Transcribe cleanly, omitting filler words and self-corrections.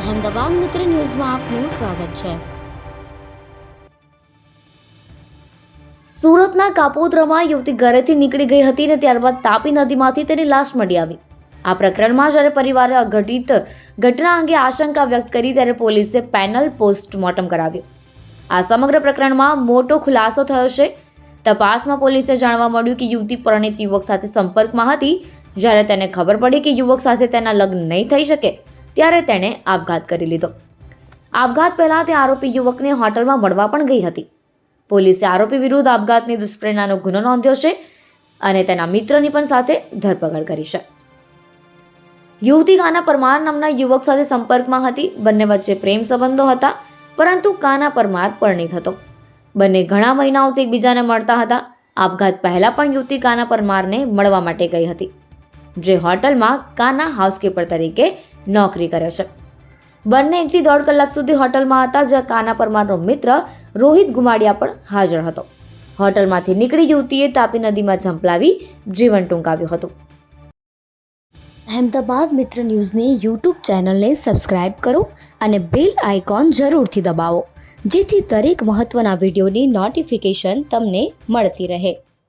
અહેમદાબાદ મિત્ર ન્યૂઝમાં આપનું સ્વાગત છે। સુરતના કાપોદ્રામાં યુવતી ઘરેથી નીકળી ગઈ હતી અને ત્યારબાદ તાપી નદીમાંથી તેની લાશ મળી આવી। આ પ્રકરણમાં જ્યારે પરિવારે અઘટિત ઘટના અંગે આશંકા વ્યક્ત કરી ત્યારે પોલીસે પેનલ પોસ્ટમોર્ટમ કરાવ્યું। આ સમગ્ર પ્રકરણમાં મોટો ખુલાસો થયો છે। તપાસમાં પોલીસે જાણવા મળ્યું કે યુવતી પરિણીત યુવક સાથે સંપર્કમાં હતી। જ્યારે તેને ખબર પડી કે યુવક સાથે તેના લગ્ન નહીં થઈ શકે ત્યારે તેણે આપઘાત કરી લીધો। આપઘાત પહેલા તે આરોપી યુવકને હોટલમાં મળવા પણ ગઈ હતી। પોલીસે આરોપી વિરુદ્ધ આપઘાતની દુષ્પ્રેરણાનો ગુનો નોંધ્યો છે અને તેના મિત્રની પણ સાથે ધરપકડ કરી છે। યુવતી કાના પરમાર નામના યુવક સાથે સંપર્કમાં હતી। બંને વચ્ચે પ્રેમ સંબંધો હતા, પરંતુ કાના પરમાર પરિણીત હતો। બંને ઘણા મહિનાઓથી એકબીજાને મળતા હતા। આપઘાત પહેલા પણ યુવતી કાના પરમારને મળવા માટે ગઈ હતી, જે હોટલમાં કાના હાઉસકીપર તરીકે નોકરી કરે છે। બંને 1 થી 1.5 કલાક સુધી હોટલમાં હતા, જ્યાં કાના પરમારનો મિત્ર રોહિત ગુમાડિયા પણ હાજર હતો। હોટલમાંથી નીકળી યુવતીએ તાપી નદીમાં ઝંપલાવી જીવન ટૂંકાવ્યું હતું। અહેમદાબાદ મિત્ર ન્યૂઝની યુટ્યુબ ચેનલને સબસ્ક્રાઇબ કરો અને બેલ આઇકોન જરૂરથી દબાવો, જેથી દરેક મહત્વના વિડીયોની નોટિફિકેશન તમને મળતી રહે।